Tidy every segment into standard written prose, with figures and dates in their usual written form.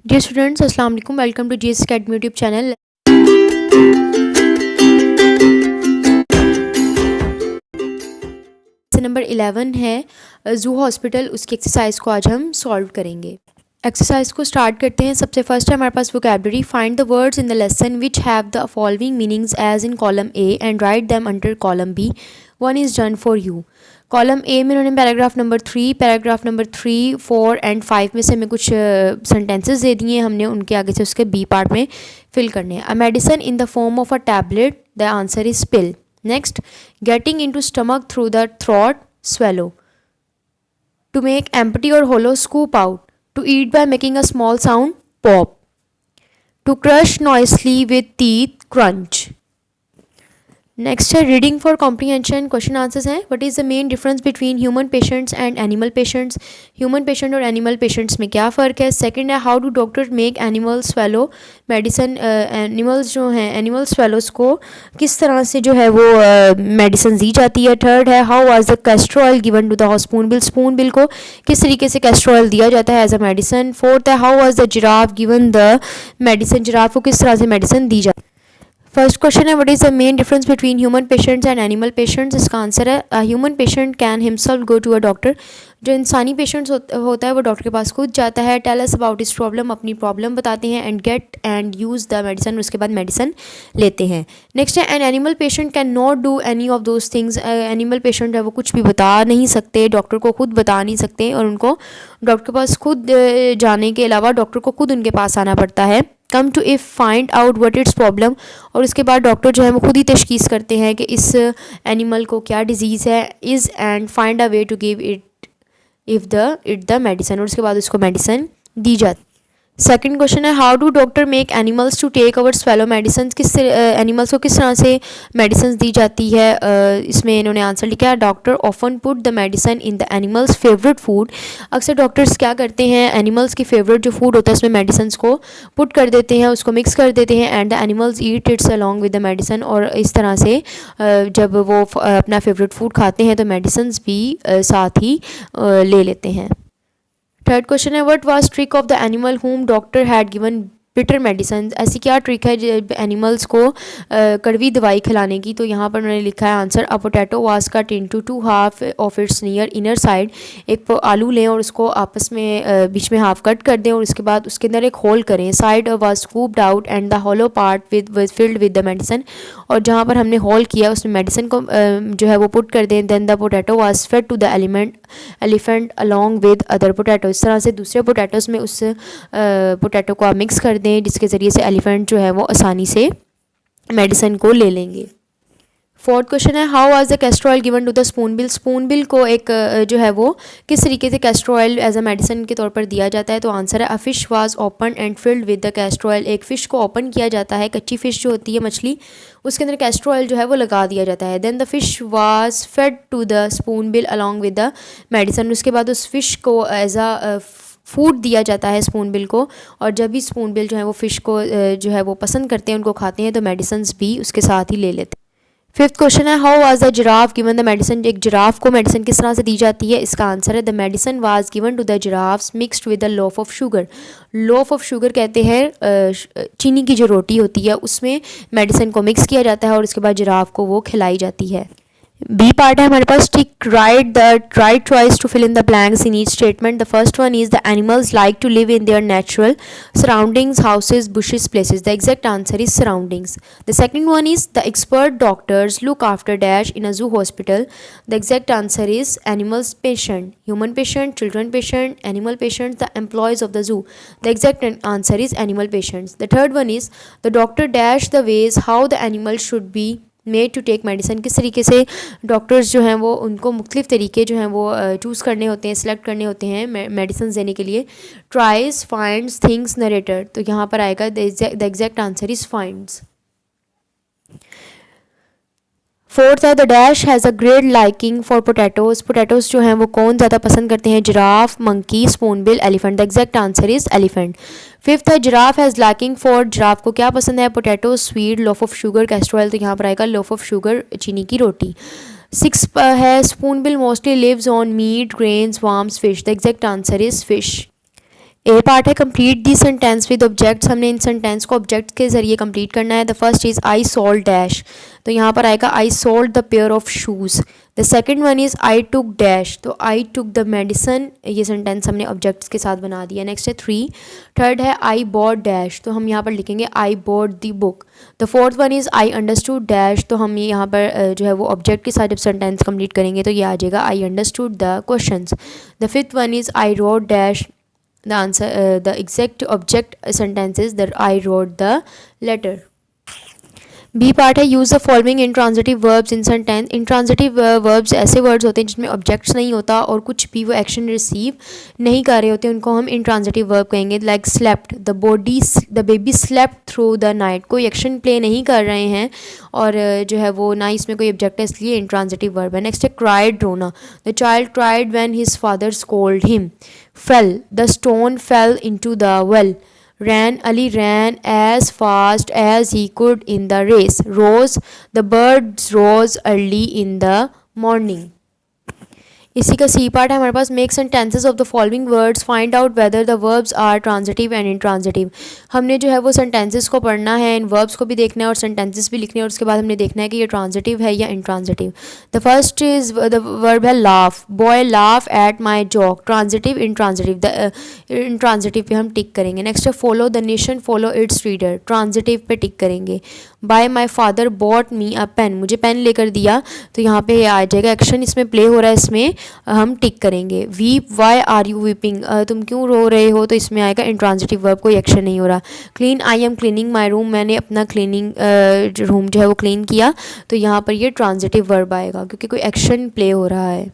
Dear students, Assalamu alaikum. Welcome to GS Academy YouTube channel. Number 11 है जू hospital, उसकी exercise को आज हम सॉल्व करेंगे। एक्सरसाइज को स्टार्ट करते हैं। सबसे फर्स्ट है हमारे पास vocabulary. Find the words in the lesson which have the following meanings as in column A and write them under column B. One is done for you. Column A में उन्होंने paragraph number 3, 4 and 5 में से हमें कुछ sentences दे दिए, हमने उनके आगे से उसके बी पार्ट में फिल करने हैं। A medicine in the form of a tablet, the answer is pill. Next, getting into stomach through the throat, swallow. To make empty or hollow, scoop out. To eat by making a small sound, pop. To crush noisily with teeth, crunch. Next है reading for comprehension. Question answers हैं। What is the main difference between human patients and animal patients. Human patient और animal patients में क्या फ़र्क है। Second है how do doctor make animals swallow medicine. Animals जो हैं, एनिमल स्वेलोस को किस तरह से जो है वो मेडिसिन दी जाती है। थर्ड है how was the castor oil given to the spoonbill को किस तरीके से कैस्टर ऑयल दिया जाता है एज अ मेडिसिन। फोर्थ है how was the giraffe given the medicine, giraffe को किस तरह से मेडिसिन दी जाती है। फर्स्ट क्वेश्चन है what is the main difference between human patients and animal patients. इसका आंसर है human patient can himself go to a doctor. जो इंसानी पेशेंट्स होता है वो डॉक्टर के पास खुद जाता है। Tell us about its problem, अपनी प्रॉब्लम बताते हैं and get and use the medicine, उसके बाद मेडिसिन लेते हैं। नेक्स्ट है an animal patient can not do any of those things. Animal patient है वो कुछ भी बता नहीं सकते, डॉक्टर को खुद बता नहीं सकते और उनको डॉक्टर के पास खुद जाने के अलावा डॉक्टर को खुद उनके पास आना पड़ता है। Come to if find out what its problem, और उसके बाद डॉक्टर जो है वो खुद ही तशखीस करते हैं कि इस एनिमल को क्या डिजीज़ है। Is and find a way to give it the medicine, और उसके बाद उसको मेडिसिन दी जाती। सेकंड क्वेश्चन है how do doctor make animals to take our swallow medicine. किस एनिमल्स को किस तरह से मेडिसिन दी जाती है। इसमें इन्होंने आंसर लिखा है doctor often put the medicine in the animals favourite food. अक्सर डॉक्टर्स क्या करते हैं, एनिमल्स की फेवरेट जो फूड होता है उसमें मेडिसिन को पुट कर देते हैं, उसको मिक्स कर देते हैं and the animals eat it's along with the medicine. और इस तरह से जब वो अपना फेवरेट फूड खाते हैं तो मेडिसिन भी साथ ही ले लेते हैं। थर्ड क्वेश्चन है what was trick of the animal whom doctor had given bitter medicine. ऐसी क्या ट्रिक है एनिमल्स को कड़वी दवाई खिलाने की। तो यहाँ पर उन्होंने लिखा है answer a potato was cut into two half of its near inner side. एक आलू लें और उसको आपस में बीच में हाफ कट कर दें और उसके बाद उसके अंदर एक होल करें। Side was scooped out and the hollow part with filled with the medicine, और जहाँ पर हमने होल किया उसमें मेडिसिन को जो है वो पुट कर दें। Then the potato was fed to the elephant along with other potato. इस तरह से दूसरे पोटैटोस में उस पोटैटो को आप मिक्स कर दें जिसके ज़रिए से एलिफेंट जो है वो आसानी से मेडिसिन को ले लेंगे। फोर्थ क्वेश्चन है how was the castor oil given to the spoonbill को एक जो है वो किस तरीके से castor oil as a medicine के तौर पर दिया जाता है। तो आंसर है a fish was open and filled with the castor oil. एक फ़िश को ओपन किया जाता है, कच्ची फ़िश जो होती है मछली, उसके अंदर कैस्टर ऑयल जो है वो लगा दिया जाता है। Then the fish was fed to the spoonbill along with the medicine. उसके बाद उस फिश को एज अ फूड दिया जाता है स्पून बिल को, और जब भी स्पून बिल जो है वो फ़िश को जो है वो पसंद करते हैं, उनको खाते हैं, तो मेडिसिन भी उसके साथ ही ले लेते हैं। फिफ्थ क्वेश्चन है how was the giraffe given the medicine. एक जिराफ को मेडिसिन किस तरह से दी जाती है। इसका आंसर है the medicine was given to the giraffes mixed with the loaf of sugar. Loaf of sugar कहते हैं चीनी की जो रोटी होती है उसमें मेडिसिन को मिक्स किया जाता है और उसके बाद जिराफ को वो खिलाई जाती है। बी पार्ट है हमारे पास tick right the right choice to fill in the blanks in each statement. The first one is the animals like to live in their natural surroundings, houses, bushes, places. The exact answer is surroundings. The second one is the expert doctors look after dash in a zoo hospital. The exact answer is animals patient, human patient, children patient, animal patients, the employees of the zoo. The exact answer is animal patients. The third one is the doctor dash the ways how the animal should be made to take medicine. किस तरीके से doctors जो हैं वो उनको मुख्तलिफ तरीके जो हैं वो चूज़ करने होते हैं, सिलेक्ट करने होते हैं मेडिसिन देने के लिए। Tries, finds, things, narrator. तो यहाँ पर आएगा the exact answer is finds. Fourth है the dash has a great liking for potatoes. Potatoes जो हैं वो कौन ज़्यादा पसंद करते हैं, giraffe, monkey, spoonbill, elephant. The exact answer is elephant. Fifth है giraffe has liking for, giraffe को क्या पसंद है, potato, sweet, loaf of sugar, castor oil. तो यहाँ पर आएगा लोफ ऑफ शुगर, चीनी की रोटी। सिक्स है spoonbill mostly lives on meat, grains, worms, fish. The exact answer is fish. A part है complete the sentence with objects. हमने इन सेंटेंस को ऑब्जेक्ट्स के जरिए कंप्लीट करना है। The first is I sold dash, तो यहाँ पर आएगा I sold the pair of shoes. The second one is I took dash, तो आई टुक द मेडिसन, ये सेंटेंस हमने ऑब्जेक्ट्स के साथ बना दिया। नेक्स्ट है थ्री। थर्ड है आई बॉट डैश, तो हम यहाँ पर लिखेंगे I bought the book. The fourth one is I understood dash, तो हम यहाँ पर जो है वो ऑब्जेक्ट के साथ जब सेंटेंस कंप्लीट करेंगे तो ये आ जाएगा I understood the questions. The fifth one is I wrote dash, the answer the exact object sentence is that I wrote the letter. B part है use the following intransitive verbs in sentence. Intransitive verbs ऐसे words होते हैं जिसमें objects नहीं होता और कुछ भी वो एक्शन रिसीव नहीं कर रहे होते, उनको हम इंट्रांजिटिव वर्ब कहेंगे। Like slept, the baby slept through the night, कोई एक्शन प्ले नहीं कर रहे हैं और जो है वो ना इसमें कोई ऑब्जेक्ट है, इसलिए इंट्रांजिटिव वर्ब है। नेक्स्ट है क्राइड, रोना, the child cried when his father scold him. Fail, the stone fail into the well. Ran, Ali ran as fast as he could in the race. Rose, the birds rose early in the morning. इसी का सी part है हमारे पास make sentences of the following words, find out whether the verbs are transitive and intransitive. हमने जो है वो sentences को पढ़ना है, इन वर्ब्स को भी देखना है और सेंटेंसेस भी लिखने हैं और उसके बाद हमने देखना है कि ये ट्रांजिटिव है या intransitive. The first is the verb है laugh, boy laugh at my joke, transitive intransitive. The intransitive पे हम टिक करेंगे। नेक्स्ट है follow the nation follow its reader, transitive पे टिक करेंगे। By my father bought me a pen, मुझे pen लेकर दिया, तो यहाँ पे आ जाएगा एक्शन इसमें प्ले हो रहा है, इसमें हम टिक करेंगे। Weep, why are you weeping, तुम क्यों रो रहे हो, तो इसमें आएगा इंट्रांजिटिव वर्ब, कोई एक्शन नहीं हो रहा। Clean, I am cleaning my room, मैंने अपना क्लीनिंग रूम जो है वो क्लीन किया, तो यहाँ पर ये ट्रांजिटिव वर्ब आएगा क्योंकि कोई एक्शन प्ले हो रहा है।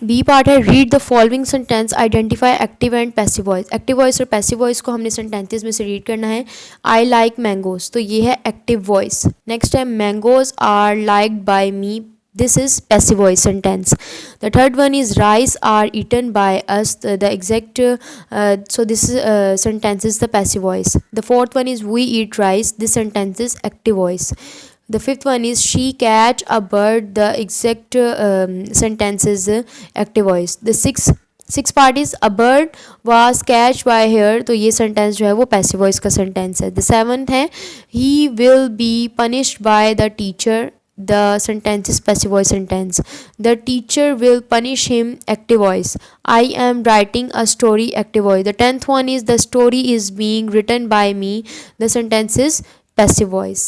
बी पार्ट है read the following sentence, identify active and passive voice. Active voice और पैसिव वॉइस को हमने सेंटेंसेस में से रीड करना है। आई लाइक मैंगोज, तो ये है एक्टिव वॉइस। नेक्स्ट है mangoes are liked by me, this is passive voice sentence. The third one is rice are eaten by us, the exact so this sentence is the passive voice. The fourth one is we eat rice, this sentence is active voice. The fifth one is she catch a bird, the exact sentence is active voice. The sixth part is a bird was catched by her, तो ये sentence जो है वो passive voice का sentence है। The seventh है he will be punished by the teacher, the sentence is passive voice sentence. The teacher will punish him, active voice. I am writing a story, active voice. The 10th one is the story is being written by me, the sentence is passive voice.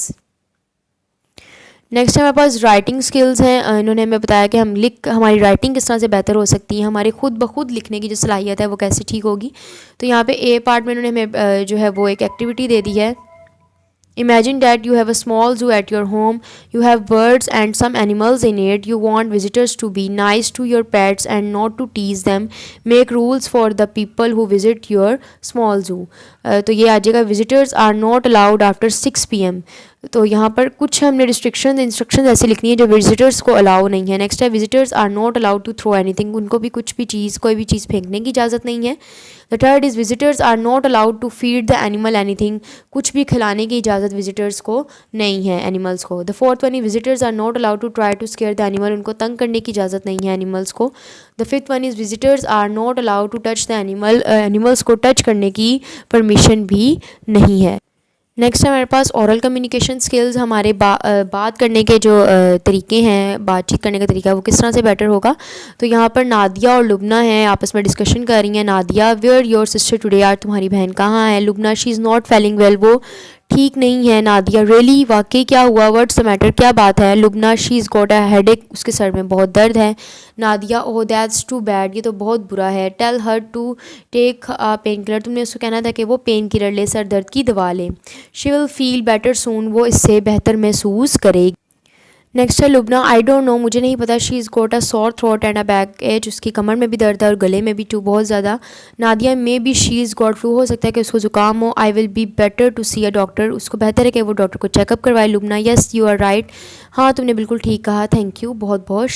Next हमारे पास writing skills हैं। इन्होंने हमें बताया कि हमारी writing किस तरह से बेहतर हो सकती है, हमारे खुद ब खुद लिखने की जो सलाहियत है वो कैसे ठीक होगी। तो यहाँ पे ए पार्ट में इन्होंने हमें जो है वो एक एक्टिविटी दे दी है। Imagine that you have a small zoo at your home. You have birds and some animals in it. You want visitors to be nice to your pets and not to tease them. Make rules for the people who visit your small zoo. तो ये आ जाएगा visitors are not allowed after 6 PM. तो यहाँ पर कुछ हमने restriction instruction ऐसे लिखनी है जो विजिटर्स को अलाउ नहीं है। नेक्स्ट है visitors are not allowed to throw anything, उनको भी कुछ भी चीज़ कोई भी चीज़ फेंकने की इजाज़त नहीं है। The third is visitors are not allowed to feed the animal anything, कुछ भी खिलाने की इजाज़त विजिटर्स को नहीं है एनिमल्स को। The fourth one is visitors are not allowed to try to scare the animal, उनको तंग करने की इजाज़त नहीं है एनिमल्स को। The fifth one is visitors are not allowed to touch the animal, animals को टच करने की परमिशन भी नहीं है। नेक्स्ट हमारे पास ओरल कम्युनिकेशन स्किल्स, हमारे बात करने के जो तरीके हैं, बातचीत करने का तरीका वो किस तरह से बेटर होगा। तो यहाँ पर नादिया और लुबना हैं, आपस में डिस्कशन कर रही हैं। Nadia where your sister today, यार तुम्हारी बहन कहाँ है। Lubna she is not feeling well, वो ठीक नहीं है। नादिया रियली वाकई क्या हुआ, व्हाट्स द मैटर क्या बात है। Lubna she is got a headache, उसके सर में बहुत दर्द है। Nadia oh that's too bad, ये तो बहुत बुरा है। Tell her to take a painkiller, तुमने उसको कहना था कि वो पेन किलर ले, सर दर्द की दवा ले। शी विल फील बेटर सून, वो इससे बेहतर महसूस करेगी। नेक्स्ट है लुबना आई डोंट नो, मुझे नहीं पता। She is got a sore throat and a backache, उसकी कमर में भी दर्द है और गले में भी टू बहुत ज़्यादा। Nadia may be she is got flu, हो सकता है कि उसको ज़ुकाम हो। I will be better to see a doctor, उसको बेहतर है कि वो डॉक्टर को चेकअप करवाए। Lubna yes you are right, हाँ तुमने बिल्कुल ठीक कहा, थैंक यू बहुत बहुत।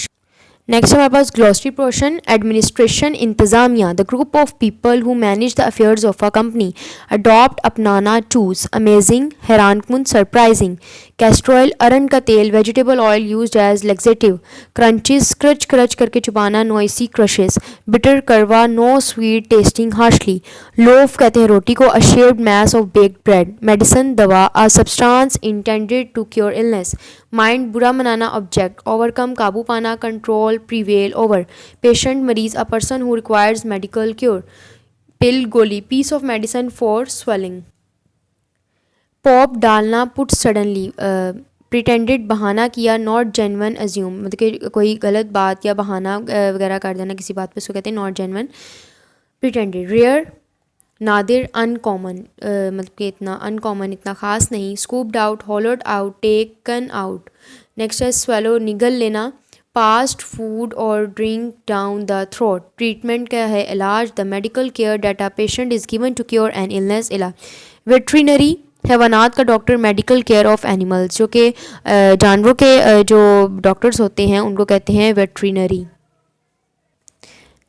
नेक्स्ट हमारे पास ग्लॉसरी पोर्शन, एडमिनिस्ट्रेशन इंतज़ामिया, the group of people who manage the affairs of a company, adopt, अपनाना, चूज, अमेजिंग, हैरानकुन, सरप्राइजिंग, कैस्टर ऑयल, अरंड का तेल, vegetable oil used as laxative, crunches, crunch crunch करके चुबाना, नॉइसी, क्रशेस, बिटर, करवा, no sweet, tasting harshly, loaf कहते हैं रोटी को, a shaped mass of baked bread, medicine दवा, a substance intended to cure illness, mind बुरा मनाना, ऑब्जेक्ट, ओवरकम काबू पाना, कंट्रोल, प्रीवेल ओवर, पेशेंट मरीज, a person who requires medical cure, pill गोली, piece of medicine for swelling, pop डालना, put suddenly, pretended बहाना किया, नॉट जेन्युइन अज्यूम मतलब कि कोई गलत बात या बहाना वगैरह कर देना किसी बात पे, उसको कहते हैं नॉट जेन्युइन, प्रिटेंडेड, रेयर, नादिर, अनकॉमन मतलब कि इतना अनकॉमन इतना ख़ास नहीं, scooped out, hollowed out, taken out. Next है स्वेलो, निगल लेना, पास्ट फूड और drink down the throat, treatment क्या है इलाज, the medical care that a patient is given to cure an illness, इलाज, वेटरिनरी, हैवानात का doctor, medical care of animals जो कि जानवरों के जो डॉक्टर्स होते हैं उनको कहते हैं वेटरिनरी।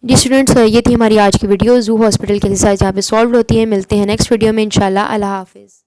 जी स्टूडेंट्स, ये थी हमारी आज की वीडियो, जू हॉस्पिटल की एक्सरसाइज यहाँ पे सॉल्व होती है। मिलते हैं नेक्स्ट वीडियो में इंशाल्लाह। अल्लाह हाफिज़।